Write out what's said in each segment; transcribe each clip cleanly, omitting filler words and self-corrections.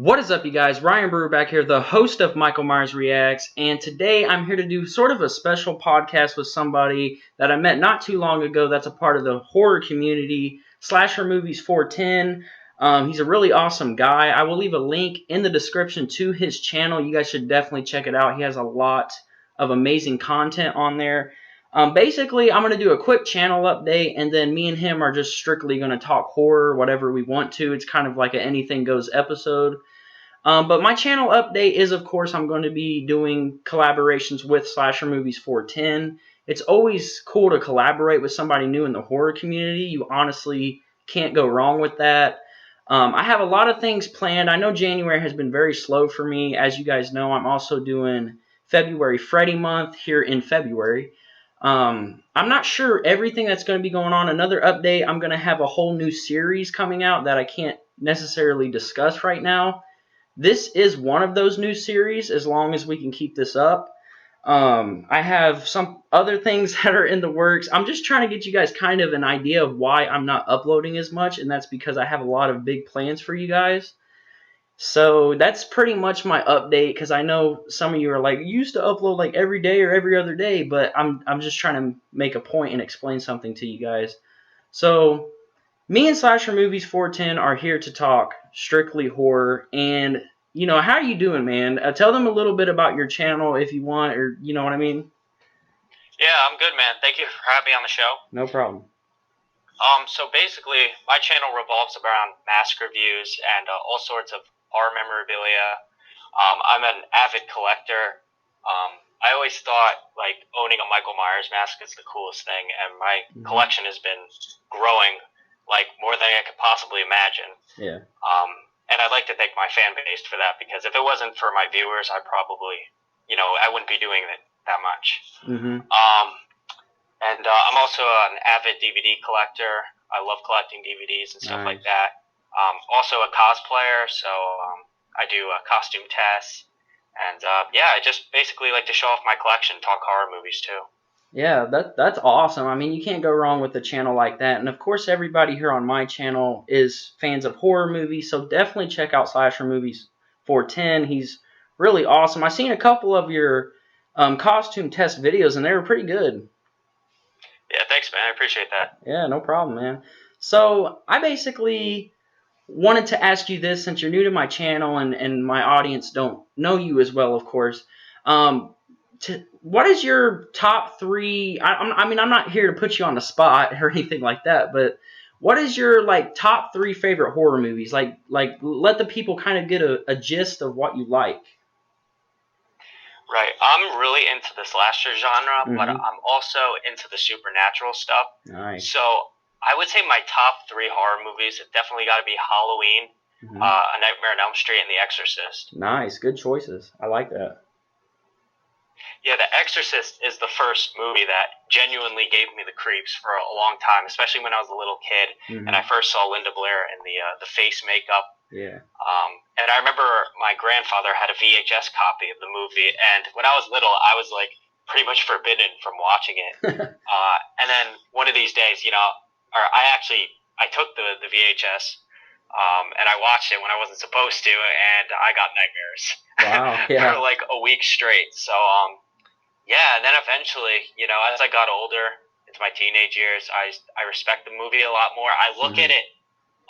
What is up, you guys? Ryan Brewer back here, the host of Michael Myers Reacts, and today I'm here to do sort of a special podcast with somebody that I met not too long ago that's a part of the horror community, Slasher Movies 410. He's a really awesome guy. I will leave a link in the description to his channel. You guys should definitely check it out. He has a lot of amazing content on there. Basically, I'm going to do a quick channel update, and then me and him are just strictly going to talk horror, whatever we want to. It's kind of like an anything goes episode. But my channel update is, of course, I'm going to be doing collaborations with Slasher Movies 410. It's always cool to collaborate with somebody new in the horror community. You honestly can't go wrong with that. I have a lot of things planned. I know January has been very slow for me. As you guys know, I'm also doing February Freddy month here in February. I'm not sure everything that's going to be going on. Another update, I'm going to have a whole new series coming out that I can't necessarily discuss right now. This is one of those new series, as long as we can keep this up. I have some other things that are in the works. I'm just trying to get you guys kind of an idea of why I'm not uploading as much, and that's because I have a lot of big plans for you guys. So that's pretty much my update, because I know some of you are like, you used to upload like every day or every other day, but I'm just trying to make a point and explain something to you guys. So me and Slasher Movies 410 are here to talk strictly horror. And, how are you doing, man? Tell them a little bit about your channel if you want, or you know what I mean? Yeah, I'm good, man. Thank you for having me on the show. No problem. So basically, my channel revolves around mask reviews and all sorts of horror memorabilia. I'm an avid collector. I always thought, like, owning a Michael Myers mask is the coolest thing, and my collection has been growing, like, more than I could possibly imagine. Yeah. And I'd like to thank my fan base for that, because if it wasn't for my viewers, I probably, I wouldn't be doing it that much. And I'm also an avid DVD collector. I love collecting DVDs and stuff like that. Also a cosplayer, so I do costume tests. And I just basically like to show off my collection, talk horror movies too. Yeah, that's awesome. I mean, you can't go wrong with a channel like that. And of course, everybody here on my channel is fans of horror movies, so definitely check out Slasher Movies 410. He's really awesome. I've seen a couple of your costume test videos, and they were pretty good. Yeah, thanks, man. I appreciate that. Yeah, no problem, man. So I basically wanted to ask you this, since you're new to my channel and my audience don't know you as well, of course. What is your top three? I mean, I'm not here to put you on the spot or anything like that, but what is your top three favorite horror movies? Like let the people kind of get a gist of what you like. Right. I'm really into the slasher genre, but I'm also into the supernatural stuff. Nice. So I would say my top three horror movies have definitely got to be Halloween, A Nightmare on Elm Street, and The Exorcist. Nice. Good choices. I like that. Yeah, The Exorcist is the first movie that genuinely gave me the creeps for a long time, especially when I was a little kid and I first saw Linda Blair in the face makeup. Yeah. And I remember my grandfather had a VHS copy of the movie, and when I was little, I was like pretty much forbidden from watching it. And then one of these days, I took the VHS, and I watched it when I wasn't supposed to, and I got nightmares. Wow. Yeah. For like a week straight. So and then eventually, as I got older, into my teenage years, I respect the movie a lot more. I look at it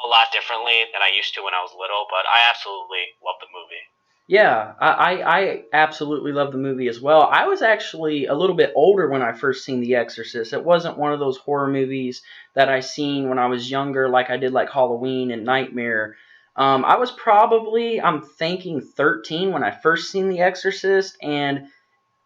a lot differently than I used to when I was little, but I absolutely love the movie. Yeah, I absolutely love the movie as well. I was actually a little bit older when I first seen The Exorcist. It wasn't one of those horror movies that I seen when I was younger, like I did like Halloween and Nightmare. I was probably, I'm thinking 13 when I first seen The Exorcist, and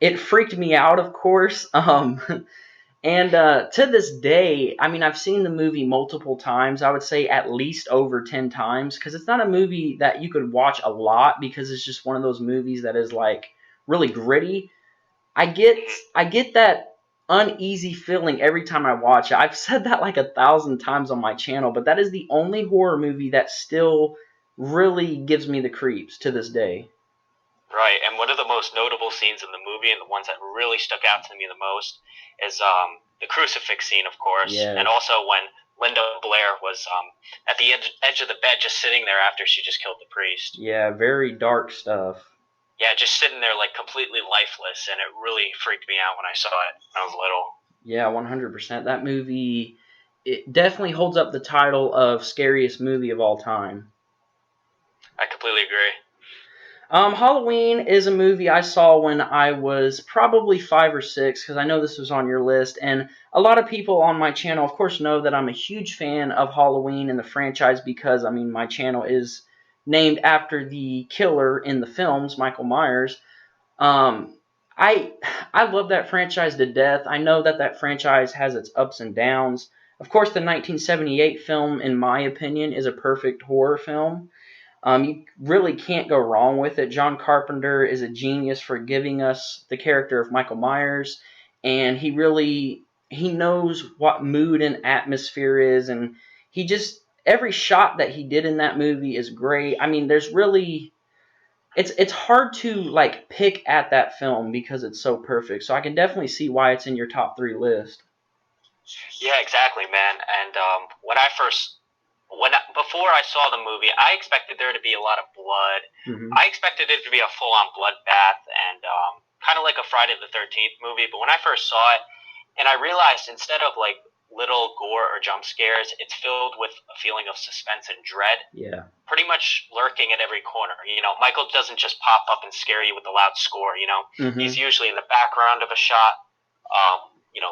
it freaked me out, of course. And to this day, I mean, I've seen the movie multiple times. I would say at least over 10 times, because it's not a movie that you could watch a lot, because it's just one of those movies that is like really gritty. I get that uneasy feeling every time I watch it. I've said that like 1,000 times on my channel, but that is the only horror movie that still really gives me the creeps to this day. Right, and one of the most notable scenes in the movie, and the ones that really stuck out to me the most, is the crucifix scene, of course, and also when Linda Blair was at the edge of the bed, just sitting there after she just killed the priest. Yeah, very dark stuff. Yeah, just sitting there like completely lifeless, and it really freaked me out when I saw it when I was little. Yeah, 100%. That movie, it definitely holds up the title of scariest movie of all time. I completely agree. Halloween is a movie I saw when I was probably 5 or 6, because I know this was on your list, and a lot of people on my channel, of course, know that I'm a huge fan of Halloween and the franchise because, I mean, my channel is named after the killer in the films, Michael Myers. Um, I I love that franchise to death. I know that that franchise has its ups and downs. Of course, the 1978 film, in my opinion, is a perfect horror film. You really can't go wrong with it. John Carpenter is a genius for giving us the character of Michael Myers, and he knows what mood and atmosphere is, and he just every shot that he did in that movie is great. I mean, there's really it's hard to like pick at that film because it's so perfect. So I can definitely see why it's in your top 3 list. Yeah, exactly, man. And before I saw the movie, I expected there to be a lot of blood. Mm-hmm. I expected it to be a full-on bloodbath and kind of like a Friday the 13th movie. But when I first saw it, and I realized instead of like little gore or jump scares, it's filled with a feeling of suspense and dread. Yeah. Pretty much lurking at every corner. You know, Michael doesn't just pop up and scare you with a loud score. You know, Mm-hmm. he's usually in the background of a shot.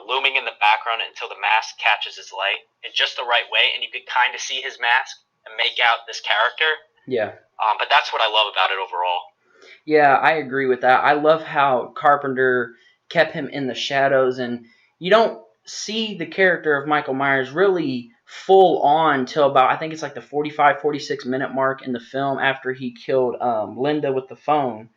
Looming in the background until the mask catches his light in just the right way, and you could kind of see his mask and make out this character. Yeah. But that's what I love about it overall. Yeah, I agree with that. I love how Carpenter kept him in the shadows, and you don't see the character of Michael Myers really full on till about, I think it's like the 45-46 minute mark in the film after he killed Linda with the phone.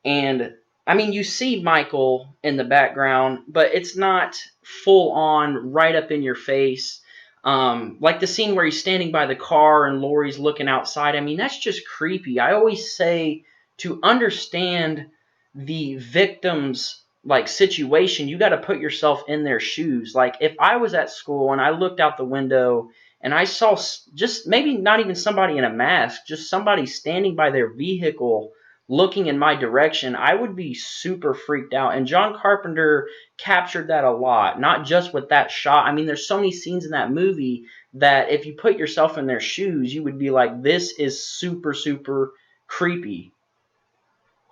And I mean, you see Michael in the background, but it's not full on right up in your face. Like the scene where he's standing by the car and Laurie's looking outside. I mean, that's just creepy. I always say to understand the victim's like situation, you got to put yourself in their shoes. Like if I was at school and I looked out the window and I saw just maybe not even somebody in a mask, just somebody standing by their vehicle looking in my direction, I would be super freaked out. And John Carpenter captured that a lot, not just with that shot. I mean, there's so many scenes in that movie that if you put yourself in their shoes, you would be like, this is super, super creepy.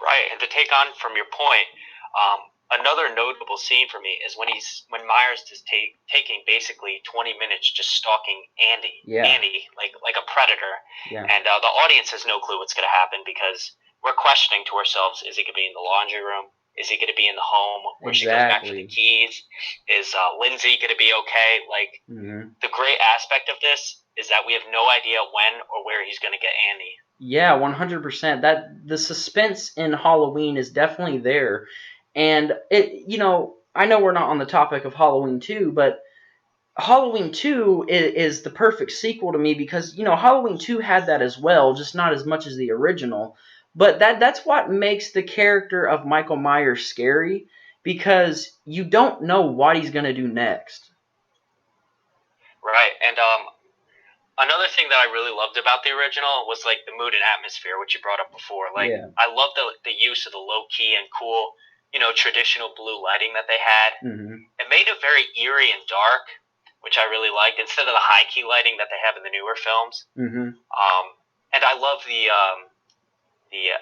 Right, and to take on from your point, another notable scene for me is when Myers is taking basically 20 minutes just stalking Andy, Yeah. Andy like a predator, Yeah. and the audience has no clue what's going to happen because we're questioning to ourselves: is he going to be in the laundry room? Is he going to be in the home where she goes back for the keys? Is Lindsay going to be okay? Like the great aspect of this is that we have no idea when or where he's going to get Andy. Yeah, 100%. That the suspense in Halloween is definitely there. And I know we're not on the topic of Halloween 2, but Halloween 2 is the perfect sequel to me because, Halloween 2 had that as well, just not as much as the original. But that's what makes the character of Michael Myers scary because you don't know what he's going to do next. Right, and another thing that I really loved about the original was like the mood and atmosphere, which you brought up before. Like I love the use of the low key and cool, traditional blue lighting that they had. Mm-hmm. It made it very eerie and dark, which I really liked instead of the high key lighting that they have in the newer films. Mm-hmm. And I love the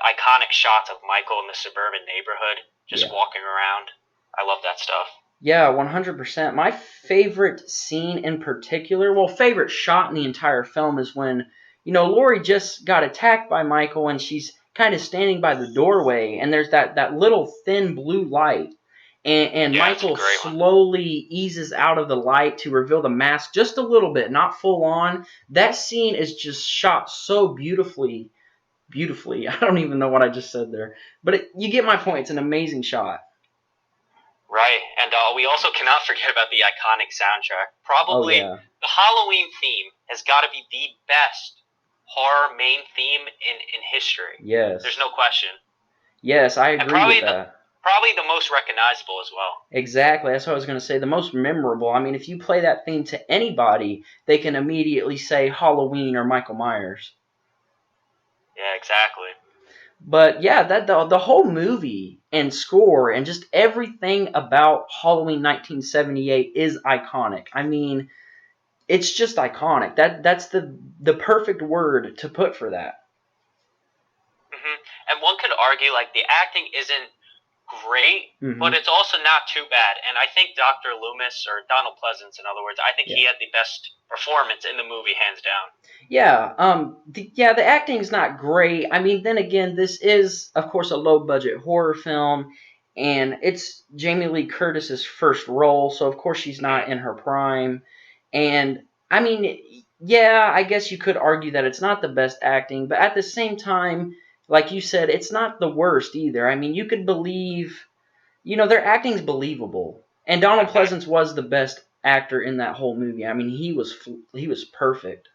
iconic shots of Michael in the suburban neighborhood just walking around. I love that stuff. Yeah, 100%. My favorite scene in particular, favorite shot in the entire film is when, Laurie just got attacked by Michael and she's kind of standing by the doorway and there's that little thin blue light. And Michael slowly eases out of the light to reveal the mask just a little bit, not full on. That scene is just shot so beautifully. Beautifully. I don't even know what I just said there. But you get my point. It's an amazing shot. Right, and we also cannot forget about the iconic soundtrack. Probably the Halloween theme has got to be the best horror main theme in history. Yes. There's no question. Yes, I agree with that. probably the most recognizable as well. Exactly. That's what I was going to say. The most memorable. I mean, if you play that theme to anybody, they can immediately say Halloween or Michael Myers. Yeah, exactly. But yeah, that the whole movie and score and just everything about Halloween 1978 is iconic. I mean, it's just iconic. That's the perfect word to put for that. And one could argue like the acting isn't great, but it's also not too bad. And I think Dr. Loomis, or Donald Pleasance, in other words, I think he had the best performance in the movie, hands down. Yeah, the acting's not great. I mean, then again, this is, of course, a low-budget horror film, and it's Jamie Lee Curtis's first role, so of course she's not in her prime. And I mean, yeah, I guess you could argue that it's not the best acting, but at the same time, like you said, it's not the worst either. I mean, you could believe, their acting's believable, and Donald Pleasance was the best actor in that whole movie. I mean, he was perfect.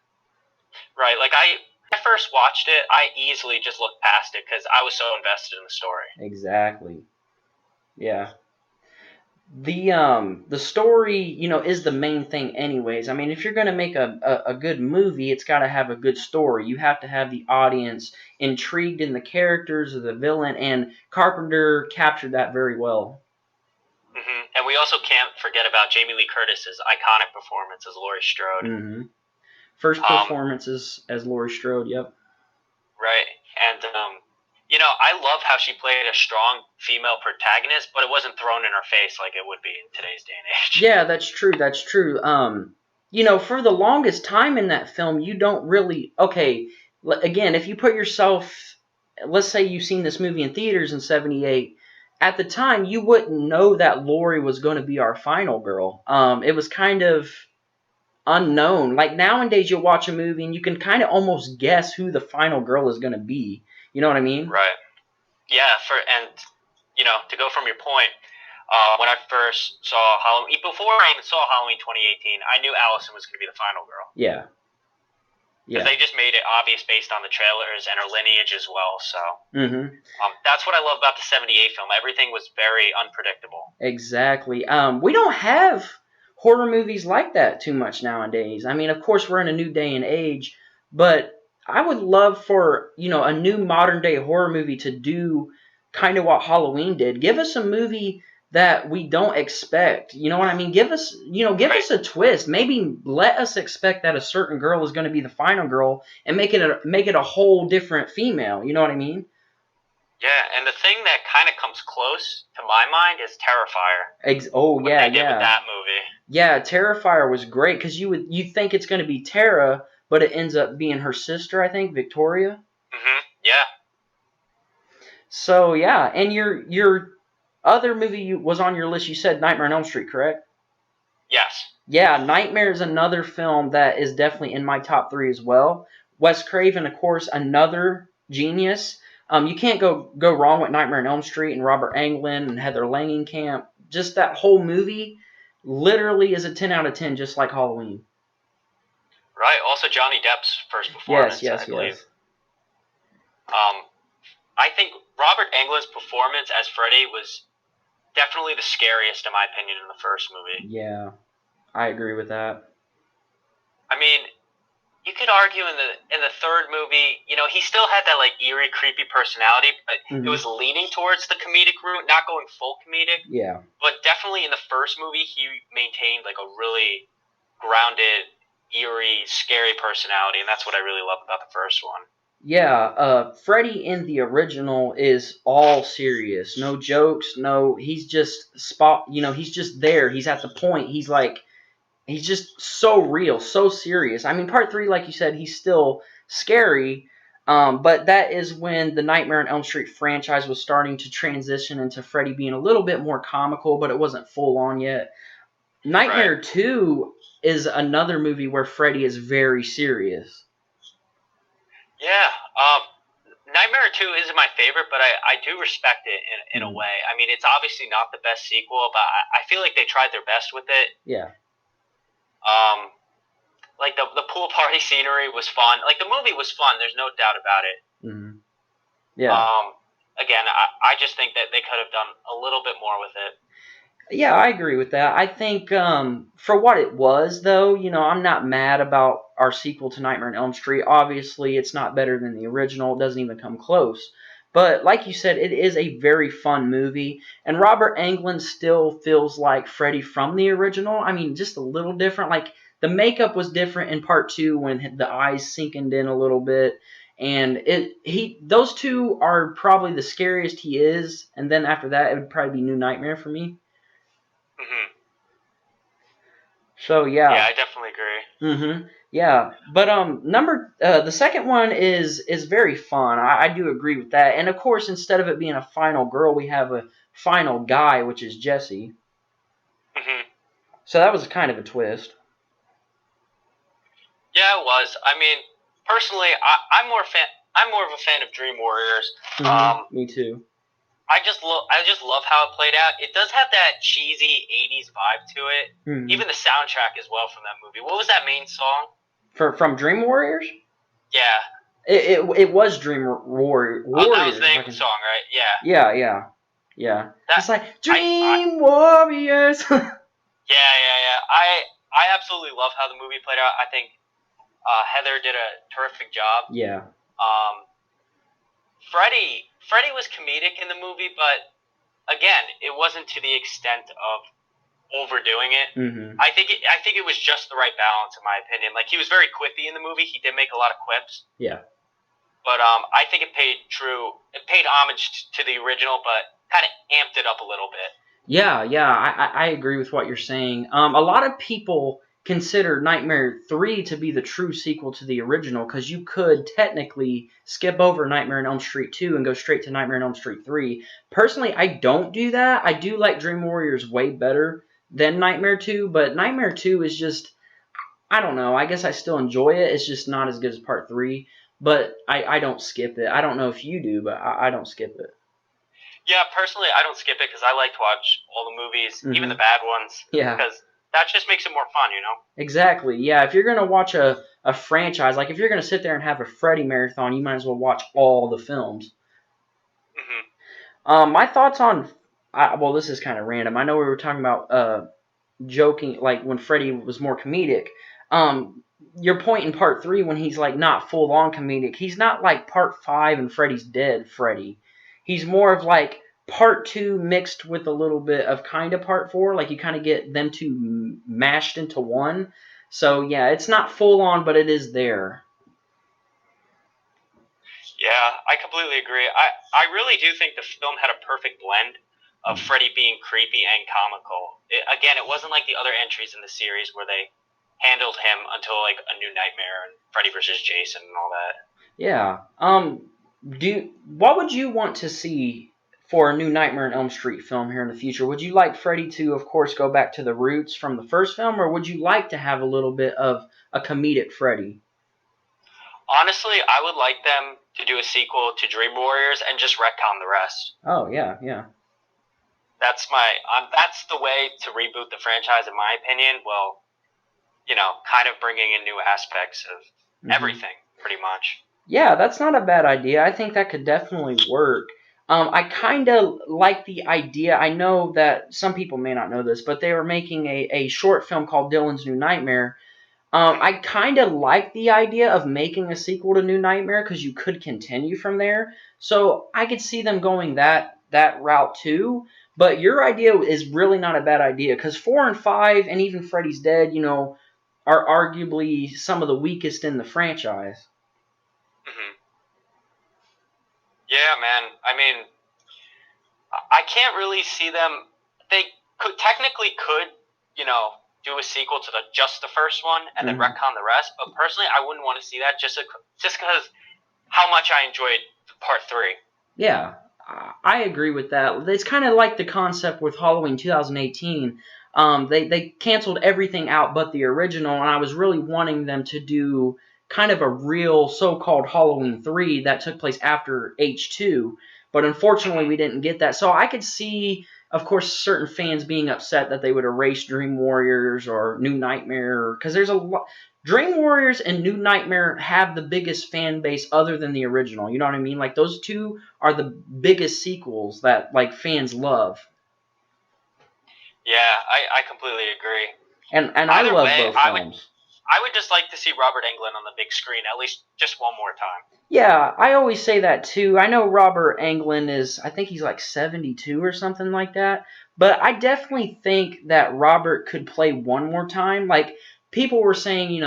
Right, like when I first watched it, I easily just looked past it because I was so invested in the story. Exactly. Yeah. The story, is the main thing anyways. I mean, if you're going to make a good movie, it's got to have a good story. You have to have the audience intrigued in the characters of the villain, and Carpenter captured that very well. And we also can't forget about Jamie Lee Curtis's iconic performance as Laurie Strode. First performance as Laurie Strode, yep. Right, and I love how she played a strong female protagonist, but it wasn't thrown in her face like it would be in today's day and age. Yeah, that's true. That's true. For the longest time in that film, you don't really. Okay, again, if you put yourself, let's say you've seen this movie in theaters in '78. At the time, you wouldn't know that Laurie was going to be our final girl. It was kind of unknown. Like nowadays, you'll watch a movie and you can kind of almost guess who the final girl is going to be. You know what I mean? Right. Yeah. To go from your point, when I first saw Halloween, before I even saw Halloween 2018, I knew Allison was going to be the final girl. Yeah. Because they just made it obvious based on the trailers and her lineage as well. So that's what I love about the '78 film. Everything was very unpredictable. Exactly. We don't have horror movies like that too much nowadays. I mean, of course, we're in a new day and age, but I would love for, a new modern day horror movie to do kind of what Halloween did. Give us a movie that we don't expect. You know what I mean? Give us a twist. Maybe let us expect that a certain girl is going to be the final girl and make it a whole different female. You know what I mean? Yeah, and the thing that kind of comes close to my mind is Terrifier. What they did with that movie. Yeah, Terrifier was great because you think it's going to be Tara, but it ends up being her sister, I think, Victoria. Yeah. So yeah, and your other movie was on your list. You said Nightmare on Elm Street, correct? Yes. Yeah, Nightmare is another film that is definitely in my top 3 as well. Wes Craven, of course, another genius. You can't go wrong with Nightmare on Elm Street and Robert Englund and Heather Langenkamp. Just that whole movie literally is a 10 out of 10, just like Halloween. Right. Also, Johnny Depp's first performance, I believe. Yes. I think Robert Englund's performance as Freddy was definitely the scariest, in my opinion, in the first movie. Yeah, I agree with that. I mean, you could argue in the third movie, he still had that like eerie, creepy personality, but it was leaning towards the comedic route, not going full comedic. Yeah. But definitely in the first movie, he maintained like a really grounded, eerie, scary personality, and that's what I really love about the first one. Yeah, Freddy in the original is all serious, no jokes, he's just he's just there, he's at the point, he's just so real, so serious. I mean, part 3, like you said, he's still scary, but that is when the Nightmare on Elm Street franchise was starting to transition into Freddy being a little bit more comical, but it wasn't full on yet. Nightmare 2 is another movie where Freddy is very serious. Yeah, Nightmare 2 isn't my favorite, but I do respect it in a way. I mean, it's obviously not the best sequel, but I feel like they tried their best with it. Yeah. Like the pool party scenery was fun. Like the movie was fun. There's no doubt about it. Yeah. again, I just think that they could have done a little bit more with it. Yeah, I agree with that. I think for what it was, though, I'm not mad about our sequel to Nightmare on Elm Street. Obviously, it's not better than the original. It doesn't even come close. But like you said, it is a very fun movie. And Robert Englund still feels like Freddy from the original. I mean, just a little different. Like, the makeup was different in part two when the eyes sinking in a little bit. And those two are probably the scariest he is. And then after that, it would probably be New Nightmare for me. Hmm. So Yeah, yeah. I definitely agree. Yeah. But the second one is very fun. I do agree with that. And of course, instead of it being a final girl, we have a final guy, which is Jesse. Hmm. So that was kind of a twist. Yeah, it was. I mean, personally, I'm more fan. I'm more of a fan of Dream Warriors. Me too. I just love how it played out. It does have that cheesy '80s vibe to it. hmm Even the soundtrack as well from that movie. What was that main song? From Dream Warriors. Yeah. It was Dream Oh, that was Warriors. the If name I of the can. song, right? Yeah. Yeah. That It's like I Dream Warriors. yeah. I absolutely love how the movie played out. I think Heather did a terrific job. Yeah. Um, Freddie was comedic in the movie, but again, it wasn't to the extent of overdoing it. I think it was just the right balance, in my opinion. Like, he was very quippy in the movie. He did make a lot of quips. Yeah. But I think it paid homage to the original, but kind of amped it up a little bit. Yeah, I agree with what you're saying. A lot of people consider Nightmare 3 to be the true sequel to the original because you could technically skip over Nightmare on Elm Street 2 and go straight to Nightmare on Elm Street 3. Personally, I don't do that. I do like Dream Warriors way better than Nightmare 2, but Nightmare 2 is just, I don't know. I guess I still enjoy it. It's just not as good as Part 3, but I don't skip it. I don't know if you do, but I don't skip it. Yeah, personally, I don't skip it because I like to watch all the movies, even the hmm bad ones, Yeah. because that just makes it more fun, you know? Exactly. Yeah, if you're going to watch a franchise, like if you're going to sit there and have a Freddy marathon, you might as well watch all the films. Hmm. My thoughts on, well, this is kind of random. I know we were talking about joking, like when Freddy was more comedic. Um, your point in part 3 when he's like not full on comedic, he's not like part 5 and Freddy's dead Freddy. He's more of like part 2 mixed with a little bit of kind of part 4. Like you kind of get them two mashed into one. So yeah, it's not full on, but it is there. Yeah, I completely agree. I really do think the film had a perfect blend of Freddy being creepy and comical. Again, it wasn't like the other entries in the series where they handled him until like A New Nightmare and Freddy versus Jason and all that. Yeah. What would you want to see for a new Nightmare on Elm Street film here in the future? Would you like Freddy to, of course, go back to the roots from the first film, or would you like to have a little bit of a comedic Freddy? Honestly, I would like them to do a sequel to Dream Warriors and just retcon the rest. Oh yeah. That's the way to reboot the franchise, in my opinion. Well, you know, kind of bringing in new aspects of everything, pretty much. Yeah, that's not a bad idea. I think that could definitely work. I kind of like the idea. I know that some people may not know this, but they were making a short film called Dylan's New Nightmare. I kind of like the idea of making a sequel to New Nightmare because you could continue from there. So I could see them going that route too. But your idea is really not a bad idea because 4 and 5 and even Freddy's Dead, are arguably some of the weakest in the franchise. Hmm. Yeah, man. I mean, I can't really see them. They could, you know, do a sequel to just the first one and then retcon the rest. But personally, I wouldn't want to see that just because how much I enjoyed part 3. Yeah, I agree with that. It's kind of like the concept with Halloween 2018. They canceled everything out but the original, and I was really wanting them to do kind of a real so-called Halloween 3 that took place after H2, but unfortunately we didn't get that. So I could see, of course, certain fans being upset that they would erase Dream Warriors or New Nightmare, because there's a lot. Dream Warriors and New Nightmare have the biggest fan base other than the original. You know what I mean? Like those two are the biggest sequels that like fans love. Yeah, I completely agree. And I Either love way, both films. I would just like to see Robert Englund on the big screen at least just one more time. Yeah, I always say that too. I know Robert Englund is, I think he's like 72 or something like that. But I definitely think that Robert could play one more time. Like people were saying,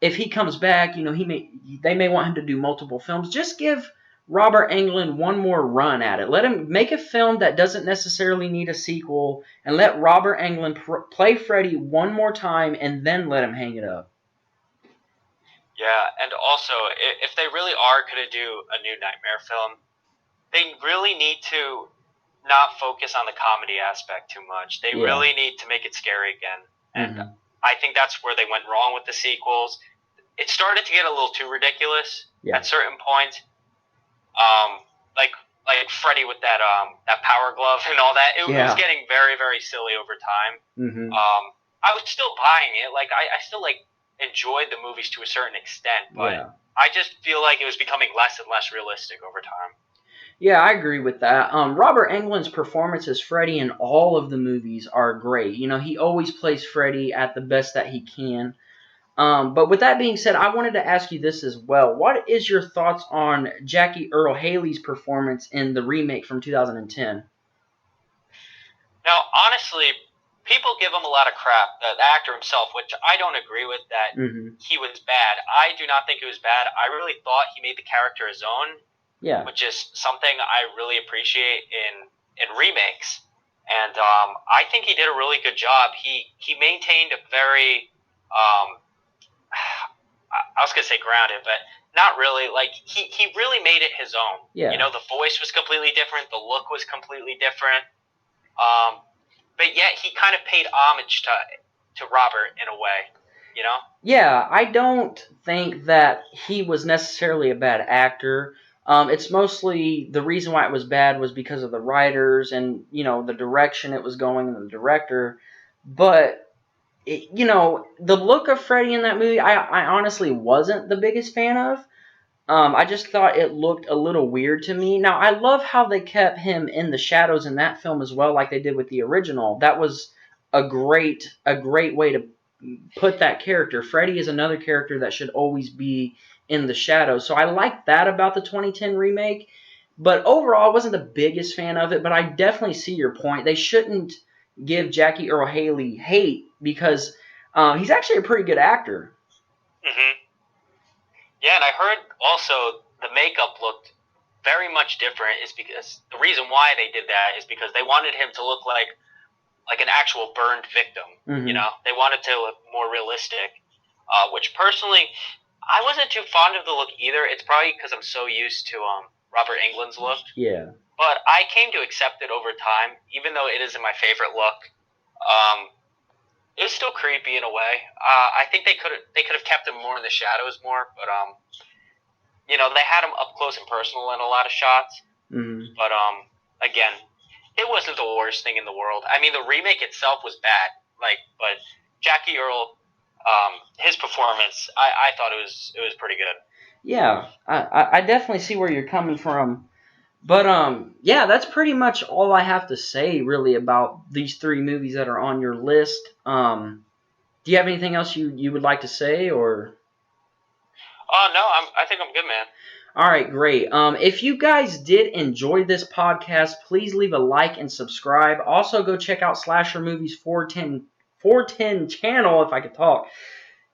if he comes back, they may want him to do multiple films. Just give Robert Englund one more run at it. Let him make a film that doesn't necessarily need a sequel, and let Robert Englund play Freddy one more time, and then let him hang it up. Yeah, and also, if they really are going to do a new Nightmare film, they really need to not focus on the comedy aspect too much. They really need to make it scary again. And I think that's where they went wrong with the sequels. It started to get a little too ridiculous at certain points. Like Freddy with that power glove and all that. It was getting very, very silly over time. I was still buying it. Like I still enjoyed the movies to a certain extent, but I just feel like it was becoming less and less realistic over time. Yeah, I agree with that. Robert Englund's performance as Freddy in all of the movies are great. He always plays Freddy at the best that he can. But with that being said, I wanted to ask you this as well. What is your thoughts on Jackie Earle Haley's performance in the remake from 2010? Now, honestly, people give him a lot of crap, the actor himself, which I don't agree with, that he was bad. I do not think he was bad. I really thought he made the character his own, which is something I really appreciate in remakes. And I think he did a really good job. He maintained a very, I was going to say grounded, but not really. Like, he really made it his own. Yeah. The voice was completely different. The look was completely different. But yet he kind of paid homage to Robert in a way, Yeah, I don't think that he was necessarily a bad actor. It's mostly the reason why it was bad was because of the writers and the direction it was going and the director. But the look of Freddy in that movie, I honestly wasn't the biggest fan of. I just thought it looked a little weird to me. Now, I love how they kept him in the shadows in that film as well, like they did with the original. That was a great way to put that character. Freddy is another character that should always be in the shadows. So I like that about the 2010 remake. But overall, I wasn't the biggest fan of it, but I definitely see your point. They shouldn't give Jackie Earle Haley hate because he's actually a pretty good actor. Yeah, and I heard also the makeup looked very much different. Is because the reason why they did that is because they wanted him to look like an actual burned victim. They wanted to look more realistic. Which personally, I wasn't too fond of the look either. It's probably because I'm so used to Robert Englund's look. Yeah. But I came to accept it over time, even though it isn't my favorite look. It was still creepy in a way. I think they could have kept him more in the shadows more, but they had him up close and personal in a lot of shots. But again, it wasn't the worst thing in the world. I mean, the remake itself was bad, but Jackie Earle, his performance, I thought it was pretty good. Yeah, I definitely see where you're coming from. But yeah, that's pretty much all I have to say really about these three movies that are on your list. Do you have anything else you would like to say or? No, I think I'm good, man. All right, great. If you guys did enjoy this podcast, please leave a like and subscribe. Also, go check out Slasher Movies 410 channel, if I could talk.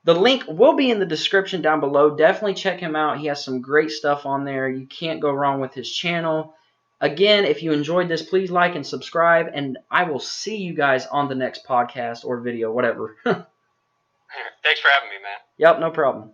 The link will be in the description down below. Definitely check him out. He has some great stuff on there. You can't go wrong with his channel. Again, if you enjoyed this, please like and subscribe, and I will see you guys on the next podcast or video, whatever. Thanks for having me, man. Yep, no problem.